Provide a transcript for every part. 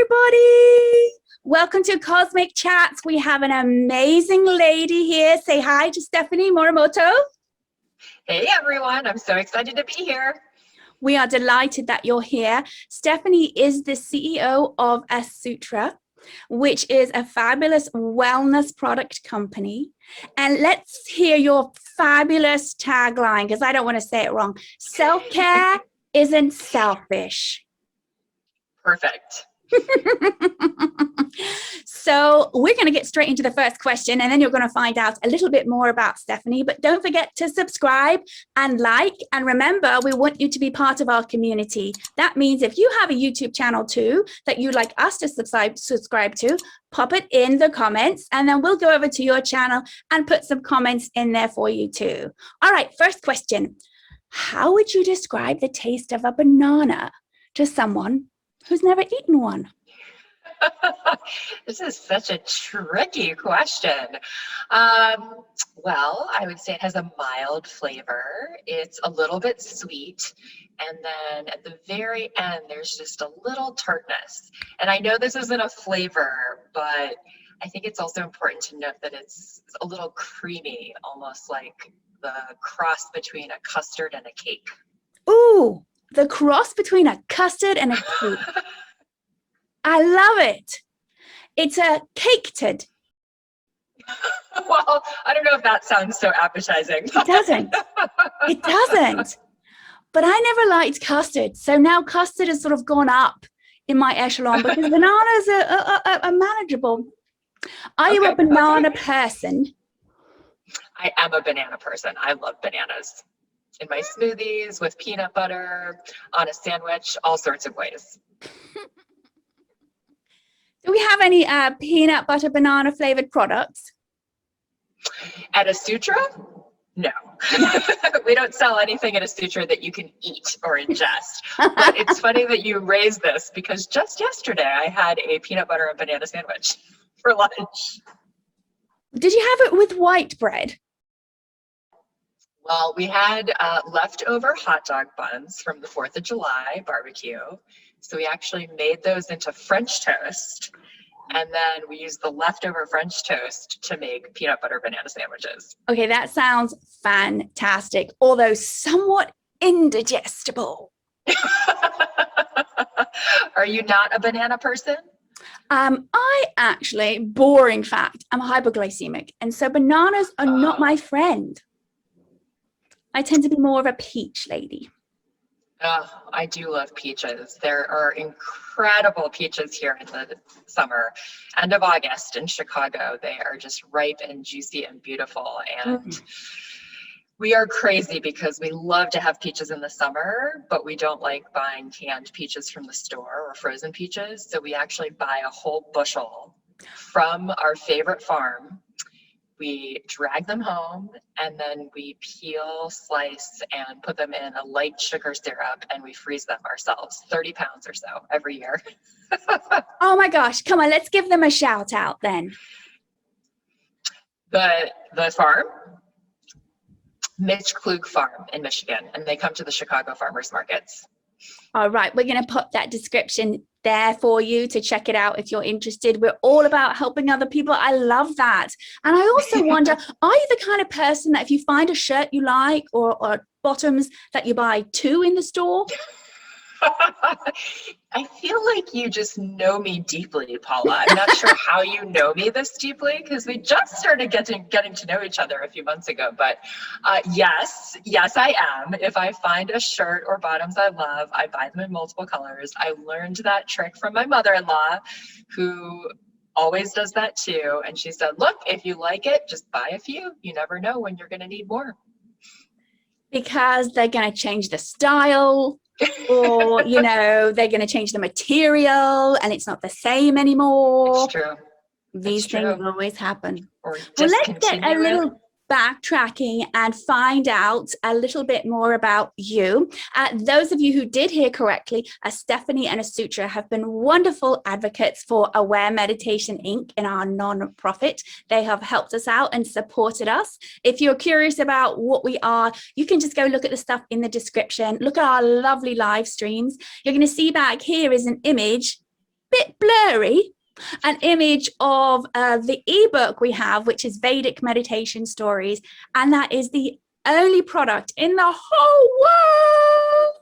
everybody. Welcome to Cosmic Chats. We have an amazing lady here. Say hi to Stephanie Morimoto. Hey everyone, I'm so excited to be here. We are delighted that you're here. Stephanie is the CEO of Asutra, which is a fabulous wellness product company. And let's hear your fabulous tagline, because I don't want to say it wrong. Self-care isn't selfish. Perfect. So we're going to get straight into the first question, and then you're going to find out a little bit more about Stephanie. But don't forget to subscribe and like. And remember, we want you to be part of our community. That means if you have a YouTube channel too that you'd like us to subscribe to, pop it in the comments, and then we'll go over to your channel and put some comments in there for you too. All right, first question. How would you describe the taste of a banana to someone who's never eaten one? This is such a tricky question. Well, I would say it has a mild flavor. It's a little bit sweet. And then at the very end, there's just a little tartness. And I know this isn't a flavor, but I think it's also important to note that it's a little creamy, almost like the cross between a custard and a cake. Ooh, the cross between a custard and a cake. I love it. It's a cake-ted. Well, I don't know if that sounds so appetizing. It doesn't. It doesn't. But I never liked custard. So now custard has sort of gone up in my echelon because bananas are manageable. Are you a banana person? I am a banana person. I love bananas. In my smoothies, with peanut butter, on a sandwich, all sorts of ways. Do we have any peanut butter banana flavored products? At Asutra? No. We don't sell anything at Asutra that you can eat or ingest. But it's funny that you raised this because just yesterday I had a peanut butter and banana sandwich for lunch. Did you have it with white bread? Well, we had leftover hot dog buns from the 4th of July barbecue. So we actually made those into French toast. And then we used the leftover French toast to make peanut butter banana sandwiches. Okay, that sounds fantastic, although somewhat indigestible. Are you not a banana person? I actually, boring fact, I'm hypoglycemic. And so bananas are not my friend. I tend to be more of a peach lady. I do love peaches. There are incredible peaches here in the summer. End of August in Chicago, they are just ripe and juicy and beautiful. And we are crazy because we love to have peaches in the summer, but we don't like buying canned peaches from the store or frozen peaches. So we actually buy a whole bushel from our favorite farm. We drag them home and then we peel, slice, and put them in a light sugar syrup, and we freeze them ourselves, 30 pounds or so every year. Oh my gosh, come on, let's give them a shout out then. The farm, Mitch Klug Farm in Michigan, and they come to the Chicago farmers markets. All right, we're going to put that description there for you to check it out if you're interested. We're all about helping other people. I love that. And I also wonder, are you the kind of person that if you find a shirt you like or bottoms that you buy two in the store? I feel like you just know me deeply, Paula. I'm not sure how you know me this deeply because we just started getting to know each other a few months ago. But yes, I am. If I find a shirt or bottoms I love, I buy them in multiple colors. I learned that trick from my mother-in-law, who always does that too. And she said, look, if you like it, just buy a few. You never know when you're going to need more. Because they're going to change the style. Or, you know, they're going to change the material and it's not the same anymore. It's true. These things always happen. Or well, let's get a little backtracking and find out a little bit more about you. Those of you who did hear correctly, Stephanie and Asutra have been wonderful advocates for Aware Meditation Inc. in our non-profit. They have helped us out and supported us. If you're curious about what we are, you can just go look at the stuff in the description. Look at our lovely live streams. You're going to see back here is an image bit blurry, an image of the ebook we have, which is Vedic meditation stories. And that is the only product in the whole world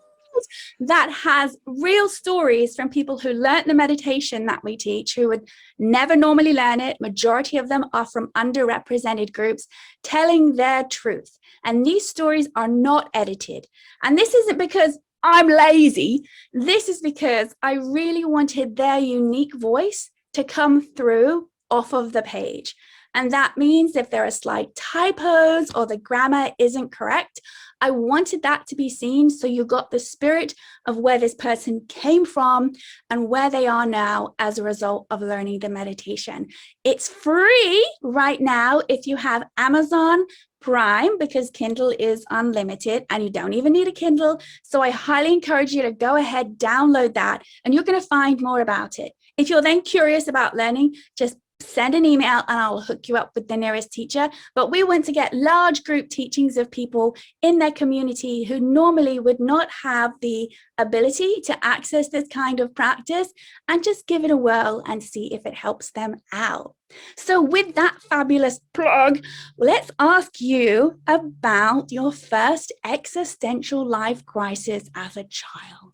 that has real stories from people who learned the meditation that we teach, who would never normally learn it. Majority of them are from underrepresented groups telling their truth. And these stories are not edited. And this isn't because I'm lazy. This is because I really wanted their unique voice to come through off of the page. And that means if there are slight typos or the grammar isn't correct, I wanted that to be seen so you got the spirit of where this person came from and where they are now as a result of learning the meditation. It's free right now if you have Amazon Prime, because Kindle is unlimited and you don't even need a Kindle. So I highly encourage you to go ahead, download that, and you're going to find more about it. If you're then curious about learning, just send an email and I'll hook you up with the nearest teacher. But we want to get large group teachings of people in their community who normally would not have the ability to access this kind of practice, and just give it a whirl and see if it helps them out. So with that fabulous plug, let's ask you about your first existential life crisis as a child.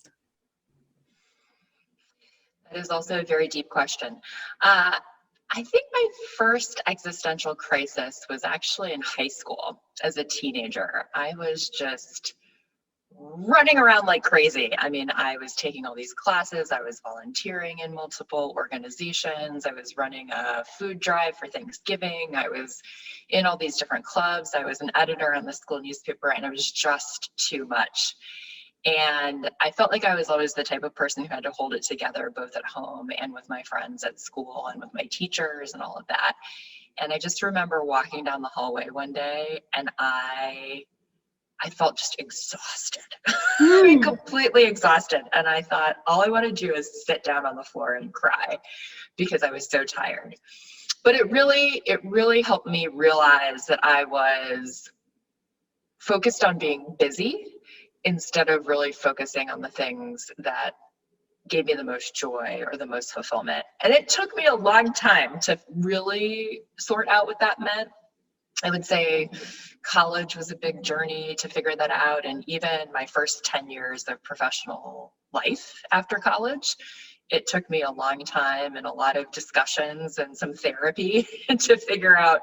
That is also a very deep question. I think my first existential crisis was actually in high school as a teenager. I was just running around like crazy. I mean, I was taking all these classes, I was volunteering in multiple organizations, I was running a food drive for Thanksgiving, I was in all these different clubs, I was an editor on the school newspaper, and it was just too much. And I felt like I was always the type of person who had to hold it together, both at home and with my friends at school and with my teachers and all of that. And I just remember walking down the hallway one day and I felt just exhausted. I mean, completely exhausted. And I thought, all I want to do is sit down on the floor and cry because I was so tired. But it really helped me realize that I was focused on being busy instead of really focusing on the things that gave me the most joy or the most fulfillment. And it took me a long time to really sort out what that meant. I would say college was a big journey to figure that out. And even my first 10 years of professional life after college, it took me a long time and a lot of discussions and some therapy to figure out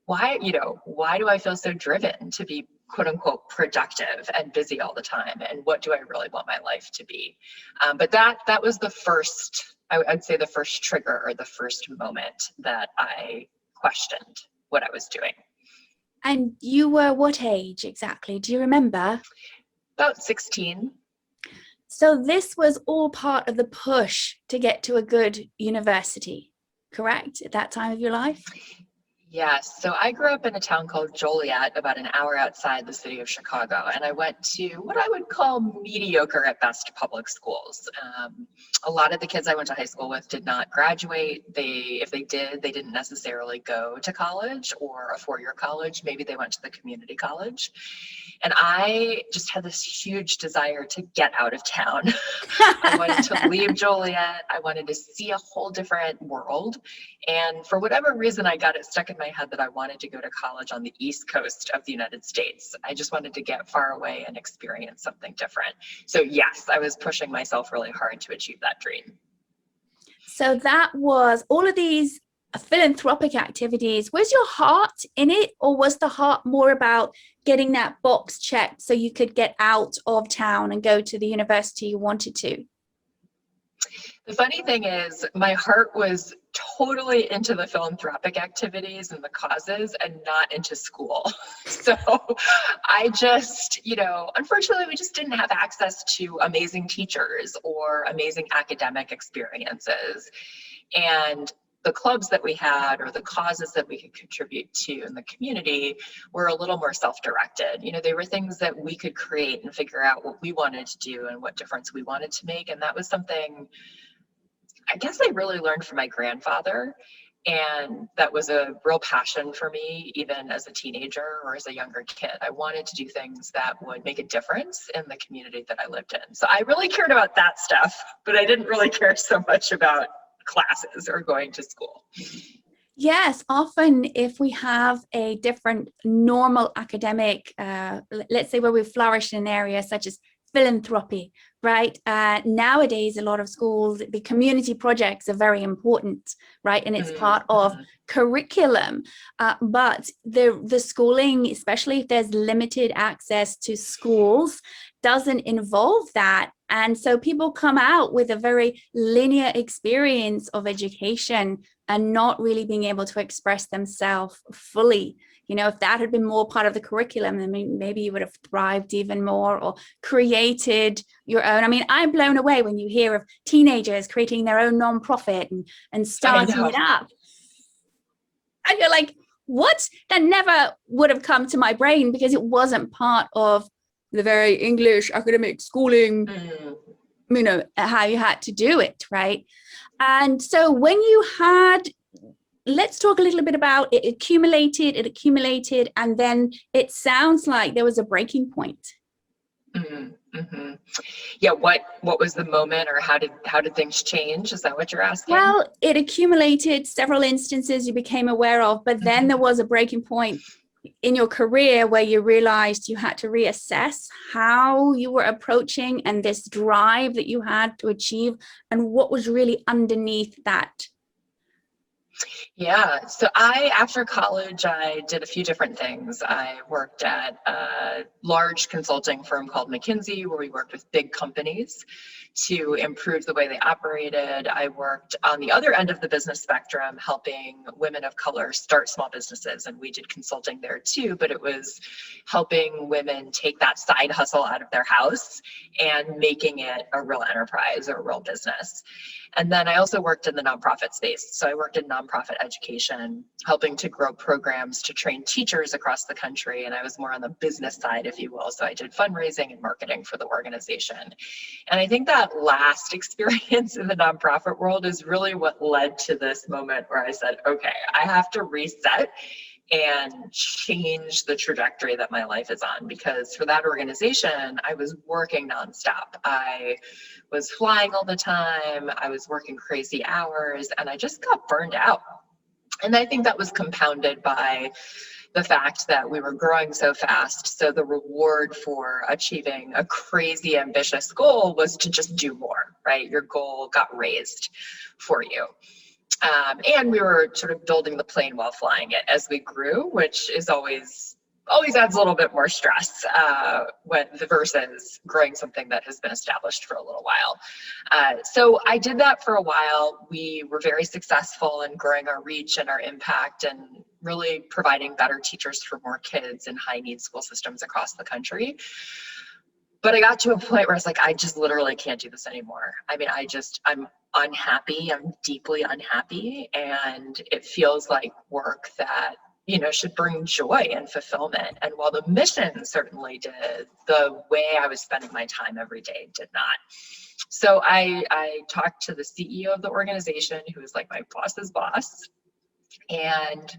why do I feel so driven to be quote unquote productive and busy all the time, and what do I really want my life to be? But that was the first, I'd say the first trigger or the first moment that I questioned what I was doing. And you were what age exactly? Do you remember? About 16. So this was all part of the push to get to a good university, correct? At that time of your life? Yes. So I grew up in a town called Joliet, about an hour outside the city of Chicago, and I went to what I would call mediocre at best public schools. A lot of the kids I went to high school with did not graduate. If they did, they didn't necessarily go to college or a four-year college. Maybe they went to the community college. And I just had this huge desire to get out of town. I wanted to leave Joliet. I wanted to see a whole different world. And for whatever reason, I got it stuck in my head that I wanted to go to college on the East Coast of the United States. I just wanted to get far away and experience something different. So yes, I was pushing myself really hard to achieve that dream. So that was all of these philanthropic activities. Was your heart in it, or was the heart more about getting that box checked so you could get out of town and go to the university you wanted to? The funny thing is, my heart was totally into the philanthropic activities and the causes and not into school. So I just, unfortunately, we just didn't have access to amazing teachers or amazing academic experiences. And the clubs that we had or the causes that we could contribute to in the community were a little more self-directed. They were things that we could create and figure out what we wanted to do and what difference we wanted to make. And that was something I guess I really learned from my grandfather. And that was a real passion for me, even as a teenager or as a younger kid. I wanted to do things that would make a difference in the community that I lived in. So I really cared about that stuff, but I didn't really care so much about classes or going to school. Yes, often if we have a different normal academic, let's say where we flourish in an area such as philanthropy, right? Nowadays, a lot of schools, the community projects are very important, right? And it's part of curriculum. But the schooling, especially if there's limited access to schools, doesn't involve that. And so people come out with a very linear experience of education and not really being able to express themselves fully. You know, if that had been more part of the curriculum, then maybe you would have thrived even more or created your own. I mean, I'm blown away when you hear of teenagers creating their own nonprofit and starting it up. I feel like, what? That never would have come to my brain because it wasn't part of the very English academic schooling, you know, how you had to do it, right? And so when you had, let's talk a little bit about it accumulated, and then it sounds like there was a breaking point. Yeah, what was the moment, or how did things change? Is that what you're asking? Well, it accumulated, several instances you became aware of, but then there was a breaking point in your career where you realized you had to reassess how you were approaching and this drive that you had to achieve and what was really underneath that. Yeah, so after college, I did a few different things. I worked at a large consulting firm called McKinsey, where we worked with big companies to improve the way they operated. I worked on the other end of the business spectrum, helping women of color start small businesses, and we did consulting there too, but it was helping women take that side hustle out of their house and making it a real enterprise or a real business. And then I also worked in the nonprofit space. So I worked in nonprofit education, helping to grow programs to train teachers across the country. And I was more on the business side, if you will. So I did fundraising and marketing for the organization. And I think that last experience in the nonprofit world is really what led to this moment where I said, okay, I have to reset and change the trajectory that my life is on, because for that organization, I was working nonstop. I was flying all the time. I was working crazy hours, and I just got burned out. And I think that was compounded by the fact that we were growing so fast. So the reward for achieving a crazy ambitious goal was to just do more, right? Your goal got raised for you. And we were sort of building the plane while flying it as we grew, which is always adds a little bit more stress versus growing something that has been established for a little while. So I did that for a while. We were very successful in growing our reach and our impact and really providing better teachers for more kids in high need school systems across the country. But I got to a point where I was like, I just literally can't do this anymore. I mean, I'm unhappy. I'm deeply unhappy. And it feels like work that, you know, should bring joy and fulfillment. And while the mission certainly did, the way I was spending my time every day did not. So I talked to the CEO of the organization, who is like my boss's boss. And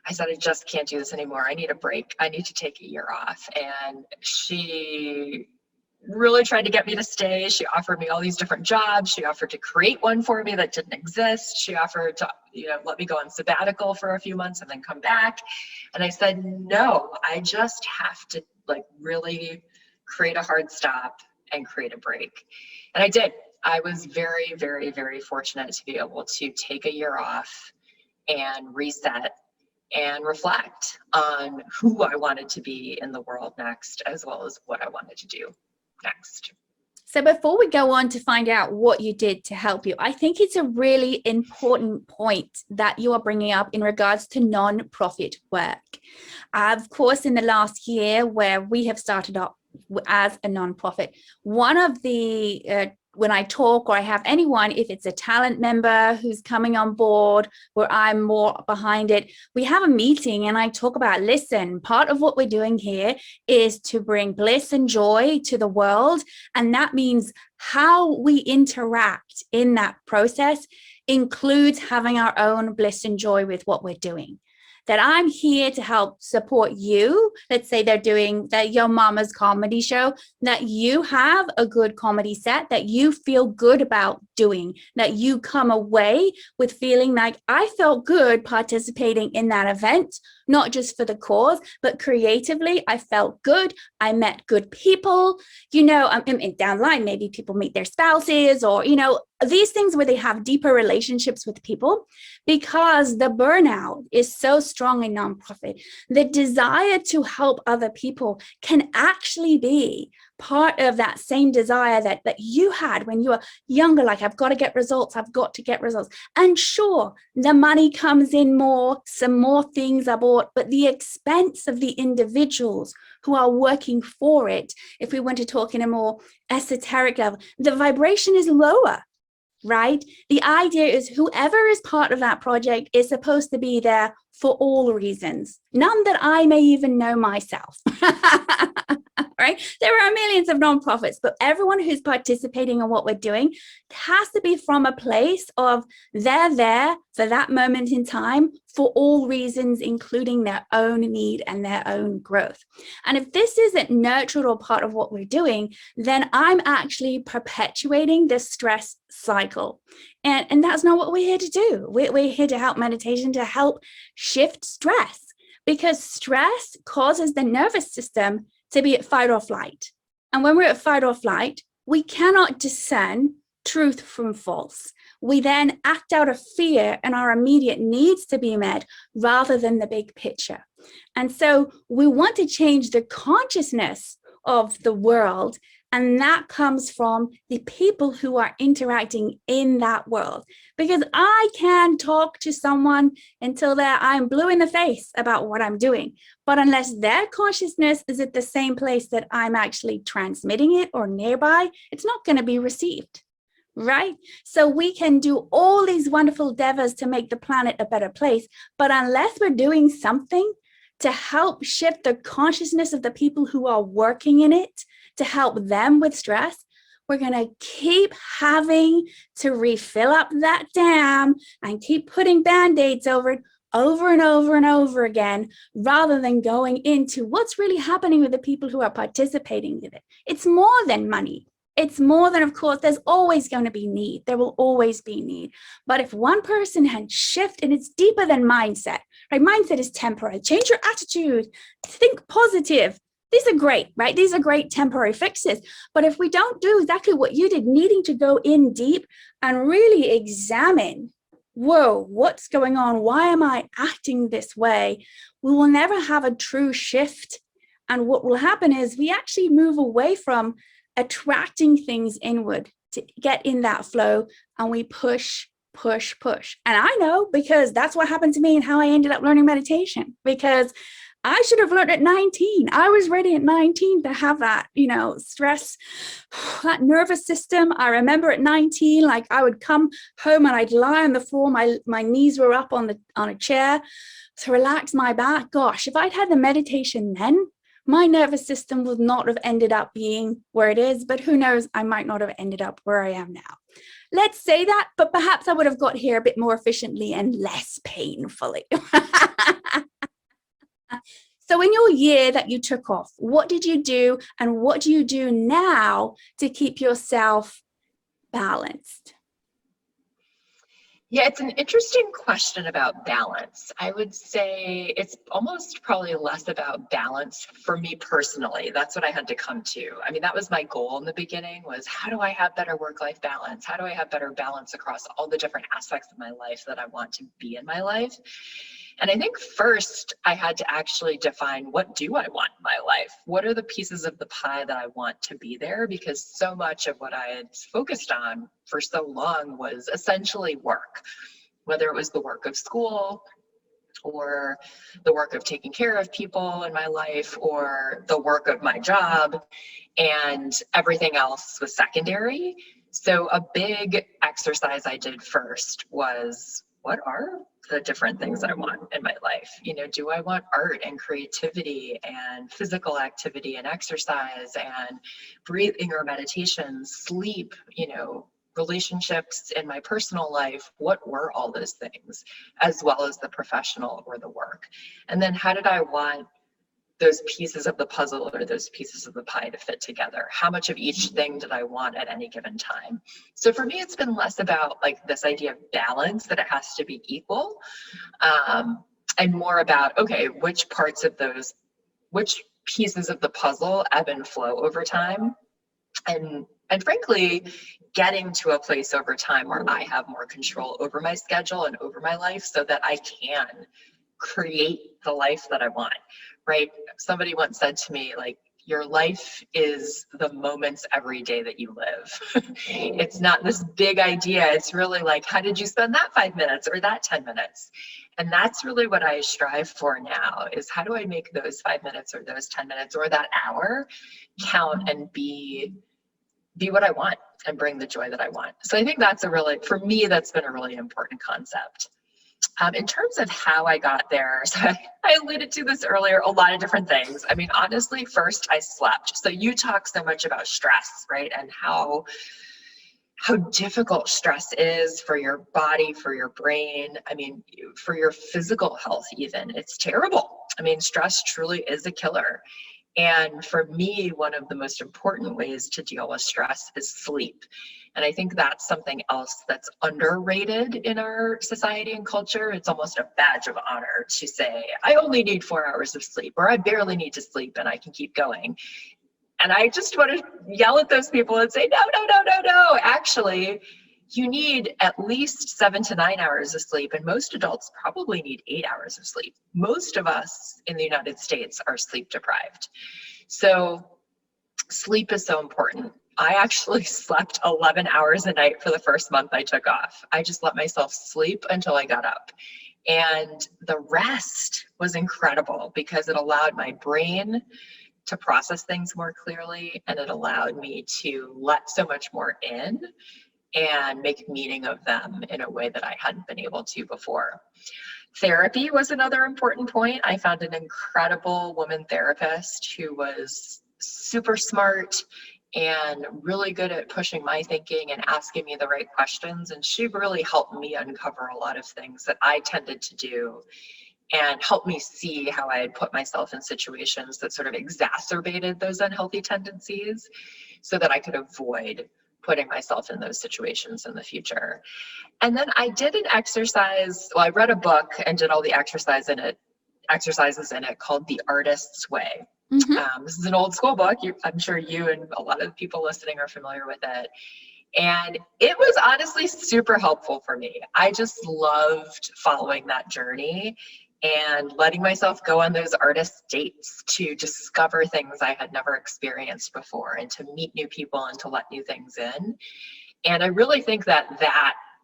I said, I just can't do this anymore. I need a break. I need to take a year off. And she really tried to get me to stay. She offered me all these different jobs. She offered to create one for me that didn't exist. She offered to, you know, let me go on sabbatical for a few months and then come back. And I said, no, I just have to like really create a hard stop and create a break. And I did. I was very, very, very fortunate to be able to take a year off and reset and reflect on who I wanted to be in the world next, as well as what I wanted to do next. So before we go on to find out what you did to help you, I think it's a really important point that you are bringing up in regards to non-profit work. Of course, in the last year where we have started up as a non-profit, one of the when I talk, or I have anyone, if it's a talent member who's coming on board where I'm more behind it, we have a meeting and I talk about, listen, part of what we're doing here is to bring bliss and joy to the world. And that means how we interact in that process includes having our own bliss and joy with what we're doing. That I'm here to help support you. Let's say they're doing that Yo Mama's comedy show, that you have a good comedy set that you feel good about doing, that you come away with feeling like I felt good participating in that event, not just for the cause, but creatively, I felt good. I met good people, down the line, maybe people meet their spouses or, these things where they have deeper relationships with people, because the burnout is so strong in nonprofit. The desire to help other people can actually be part of that same desire that you had when you were younger, like I've got to get results. And sure, the money comes in more, some more things are bought, but the expense of the individuals who are working for it, if we want to talk in a more esoteric level, the vibration is lower. Right? The idea is whoever is part of that project is supposed to be there for all reasons, none that I may even know myself. Right? There are millions of nonprofits, but everyone who's participating in what we're doing has to be from a place of they're there for that moment in time for all reasons, including their own need and their own growth. And if this isn't nurtured or part of what we're doing, then I'm actually perpetuating the stress cycle. And that's not what we're here to do. We're here to help meditation, to help shift stress, because stress causes the nervous system to be at fight or flight. And when we're at fight or flight, we cannot discern truth from false. We then act out of fear and our immediate needs to be met rather than the big picture. And so we want to change the consciousness of the world. And that comes from the people who are interacting in that world. Because I can talk to someone until I'm blue in the face about what I'm doing. But unless their consciousness is at the same place that I'm actually transmitting it or nearby, it's not going to be received. Right? So we can do all these wonderful endeavors to make the planet a better place. But unless we're doing something to help shift the consciousness of the people who are working in it, to help them with stress, we're going to keep having to refill up that dam and keep putting band-aids over it over and over and over again, rather than going into what's really happening with the people who are participating in it. It's more than money. It's more than, of course, there's always going to be need. There will always be need. But if one person can shift, and it's deeper than mindset, right? Mindset is temporary. Change your attitude. Think positive. These are great, right? These are great temporary fixes. But if we don't do exactly what you did, needing to go in deep and really examine, whoa, what's going on? Why am I acting this way? We will never have a true shift. And what will happen is we actually move away from attracting things inward to get in that flow, and we push. And I know, because that's what happened to me and how I ended up learning meditation, because I should have learned at 19. I was ready at 19 to have that, stress, that nervous system. I remember at 19, like I would come home and I'd lie on the floor. My knees were up on a chair to relax my back. Gosh, if I'd had the meditation then, my nervous system would not have ended up being where it is, but who knows, I might not have ended up where I am now. Let's say that, but perhaps I would have got here a bit more efficiently and less painfully. So in your year that you took off, what did you do, and what do you do now to keep yourself balanced? Yeah, it's an interesting question about balance. I would say it's almost probably less about balance for me personally. That's what I had to come to. I mean, that was my goal in the beginning, was how do I have better work-life balance? How do I have better balance across all the different aspects of my life that I want to be in my life? And I think first I had to actually define, what do I want in my life? What are the pieces of the pie that I want to be there? Because so much of what I had focused on for so long was essentially work, whether it was the work of school or the work of taking care of people in my life or the work of my job, and everything else was secondary. So a big exercise I did first was, what are the different things I want in my life? You know, do I want art and creativity and physical activity and exercise and breathing or meditation, sleep, you know, relationships in my personal life? What were all those things, as well as the professional or the work? And then how did I want those pieces of the puzzle or those pieces of the pie to fit together? How much of each thing did I want at any given time? So for me, it's been less about like this idea of balance, that it has to be equal, and more about, okay, which parts of those, which pieces of the puzzle ebb and flow over time. And frankly, getting to a place over time where I have more control over my schedule and over my life so that I can create the life that I want, right? Somebody once said to me, like, your life is the moments every day that you live. It's not this big idea. It's really like, how did you spend that 5 minutes or that 10 minutes? And that's really what I strive for now, is how do I make those 5 minutes or those 10 minutes or that hour count and be what I want and bring the joy that I want. So I think that's for me, that's been a really important concept. In terms of how I got there, so I alluded to this earlier, a lot of different things. I mean, honestly, first I slept. So you talk so much about stress, right? And how difficult stress is for your body, for your brain. I mean, for your physical health even, it's terrible. I mean, stress truly is a killer. And for me, one of the most important ways to deal with stress is sleep. And I think that's something else that's underrated in our society and culture. It's almost a badge of honor to say, I only need 4 hours of sleep, or I barely need to sleep and I can keep going. And I just want to yell at those people and say, no, no, no, no, no. Actually, you need at least 7 to 9 hours of sleep, and most adults probably need 8 hours of sleep. Most of us in the United States are sleep deprived. So sleep is so important. I actually slept 11 hours a night for the first month I took off. I just let myself sleep until I got up. And the rest was incredible because it allowed my brain to process things more clearly, and it allowed me to let so much more in and make meaning of them in a way that I hadn't been able to before. Therapy was another important point. I found an incredible woman therapist who was super smart and really good at pushing my thinking and asking me the right questions. And she really helped me uncover a lot of things that I tended to do and helped me see how I had put myself in situations that sort of exacerbated those unhealthy tendencies so that I could avoid putting myself in those situations in the future. And then I did an exercise, I read a book and did all the exercises in it called The Artist's Way. Mm-hmm. This is an old school book. I'm sure you and a lot of people listening are familiar with it. And it was honestly super helpful for me. I just loved following that journey and letting myself go on those artist dates to discover things I had never experienced before and to meet new people and to let new things in. And I really think that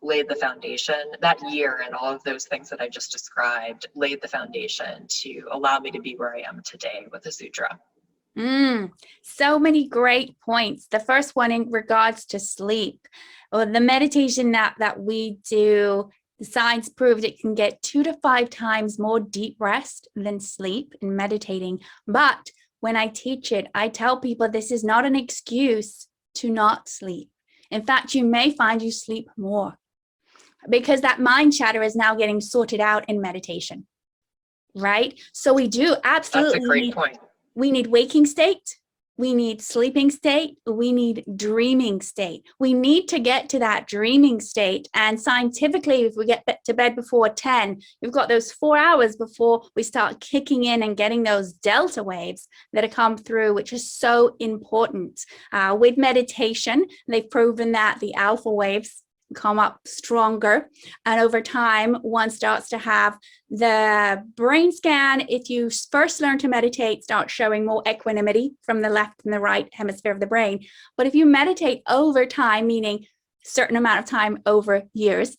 laid the foundation, that year and all of those things that I just described laid the foundation to allow me to be where I am today with Asutra. So many great points. The first one in regards to sleep, or the meditation that we do, the science proved it can get 2 to 5 times more deep rest than sleep in meditating. But when I teach it, I tell people this is not an excuse to not sleep. In fact, you may find you sleep more because that mind chatter is now getting sorted out in meditation, right? So we do absolutely. That's a great point. We need waking state, we need sleeping state, we need dreaming state. We need to get to that dreaming state. And scientifically, if we get to bed before 10, we've got those 4 hours before we start kicking in and getting those delta waves that come through, which is so important. With meditation, they've proven that the alpha waves come up stronger, and over time one starts to have the brain scan. If you first learn to meditate, start showing more equanimity from the left and the right hemisphere of the brain. But if you meditate over time, meaning certain amount of time over years,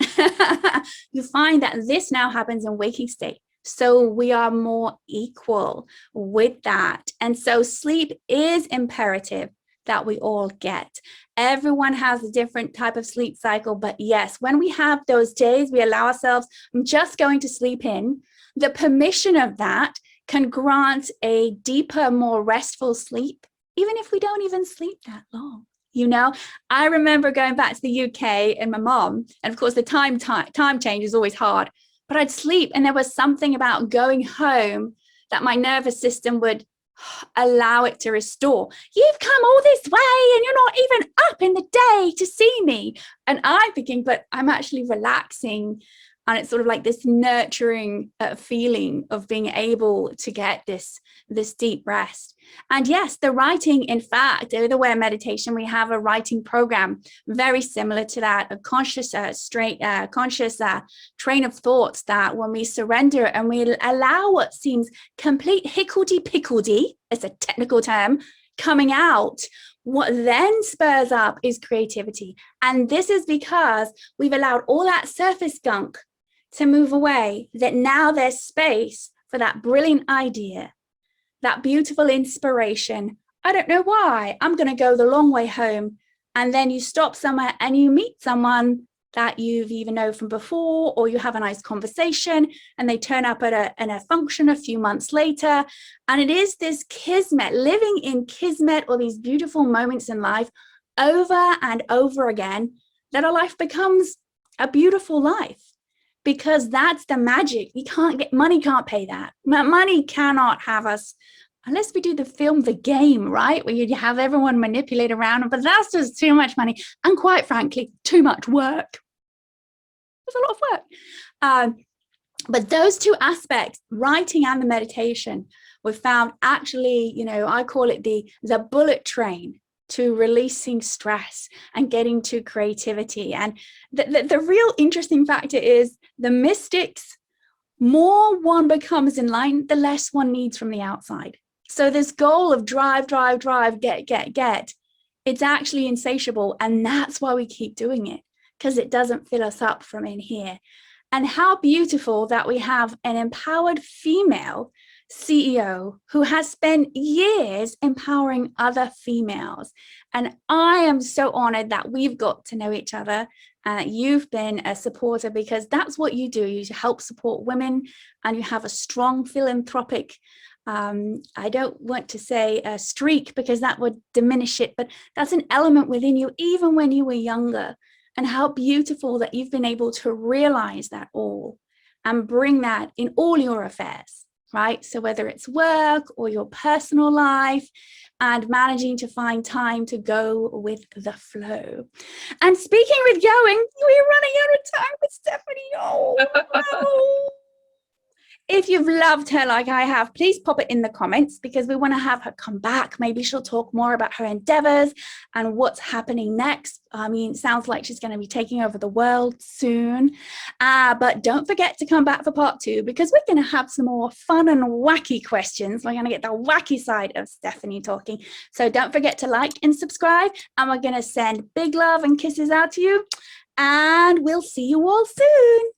you find that this now happens in waking state. So we are more equal with that. And so sleep is imperative that we all get. Everyone has a different type of sleep cycle, but yes, when we have those days, we allow ourselves, I'm just going to sleep in, the permission of that can grant a deeper, more restful sleep, even if we don't even sleep that long. You know, I remember going back to the UK and my mom, and of course the time change is always hard, but I'd sleep and there was something about going home that my nervous system would allow it to restore. You've come all this way and you're not even up in the day to see me. And I'm thinking, but I'm actually relaxing. And it's sort of like this nurturing feeling of being able to get this deep rest. And yes, the writing, in fact, the Aware Meditation, we have a writing program very similar to that, a conscious train of thoughts that when we surrender and we allow what seems complete hickledy-pickledy, it's a technical term, coming out, what then spurs up is creativity. And this is because we've allowed all that surface gunk to move away, that now there's space for that brilliant idea, that beautiful inspiration. I don't know why, I'm going to go the long way home. And then you stop somewhere and you meet someone that you've even known from before, or you have a nice conversation and they turn up at a function a few months later. And it is this kismet, living in kismet, or these beautiful moments in life over and over again, that our life becomes a beautiful life. Because that's the magic. You can't get, money can't pay that. Money cannot have us, unless we do the film The Game, right? Where you have everyone manipulate around, but that's just too much money. And quite frankly, too much work. There's a lot of work. But those two aspects, writing and the meditation, we've found actually, you know, I call it the bullet train to releasing stress and getting to creativity. And the real interesting factor is the mystics, more one becomes in line, the less one needs from the outside. So this goal of drive, get, it's actually insatiable. And that's why we keep doing it, because it doesn't fill us up from in here. And how beautiful that we have an empowered female CEO who has spent years empowering other females. And I am so honored that we've got to know each other and that you've been a supporter, because that's what you do. You help support women and you have a strong philanthropic, I don't want to say a streak because that would diminish it, but that's an element within you, even when you were younger. And how beautiful that you've been able to realize that all and bring that in all your affairs, right? So whether it's work or your personal life, and managing to find time to go with the flow. And speaking with going, we're running out of time with Stephanie. Oh, no. If you've loved her like I have, please pop it in the comments, because we want to have her come back. Maybe she'll talk more about her endeavors and what's happening next. I mean, it sounds like she's going to be taking over the world soon. But don't forget to come back for part 2, because we're going to have some more fun and wacky questions. We're going to get the wacky side of Stephanie talking. So don't forget to like and subscribe. And we're going to send big love and kisses out to you. And we'll see you all soon.